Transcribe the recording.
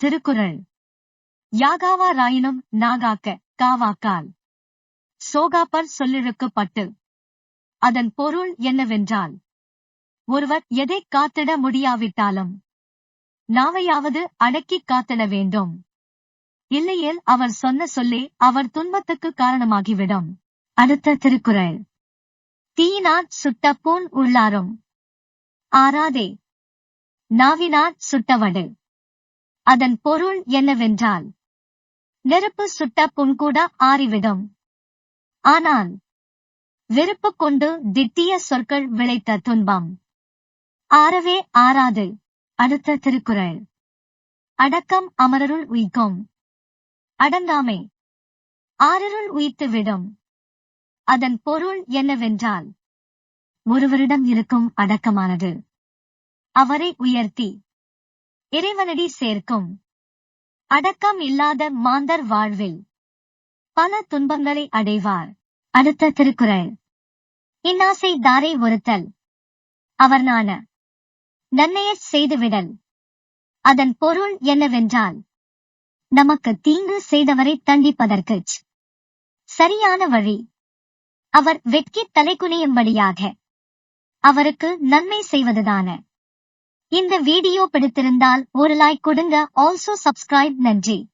திருக்குறள். யாகாவா ராயினும் நாகாக்க காவாக்கால். சோகாப்பர் சொல்லிழுக்கு பட்டு. அதன் பொருள் என்னவென்றால், ஒருவர் எதை காத்திட முடியாவிட்டாலும் நாவையாவது அடக்கிக் காத்திட வேண்டும். இல்லையேல் அவர் சொன்ன சொல்லே அவர் துன்பத்துக்கு காரணமாகிவிடும். அடுத்த திருக்குறள். தீயினாற் சுட்ட பூண் உள்ளாரும் ஆறாதே, நாவினாற் சுட்டவடு. அதன் பொருள் என்னவென்றால், நெருப்பு சுட்ட புண்கூட ஆறிவிடும். ஆனால் வெறுப்பு கொண்டு திட்டிய சொற்கள் விளைத்த துன்பம் ஆறவே ஆறாது. அடுத்த திருக்குறள். அடக்கம் அமரருள் உய்க்கும். அடங்காமை ஆறருள் உய்த்துவிடும். அதன் பொருள் என்னவென்றால், ஒருவரிடம் இருக்கும் அடக்கமானது அவரை உயர்த்தி இறைவனடி சேர்க்கும். அடக்கம் இல்லாத மாந்தர் வாழ்வில் பல துன்பங்களை அடைவார். அடுத்த திருக்குறள். இன்னாசை தாரை ஒருத்தல் அவர் நாண நன்மையைச் செய்துவிடல். அதன் பொருள் என்னவென்றால், நமக்கு தீங்கு செய்தவரை தண்டிப்பதற்குச் சரியான வழி அவர் வெட்கித் தலைகுனியும்படியாக அவருக்கு நன்மை செய்வதுதான. இந்த வீடியோ பிடித்திருந்தால் ஒரு லைக் கொடுங்க. Also subscribe. நன்றி.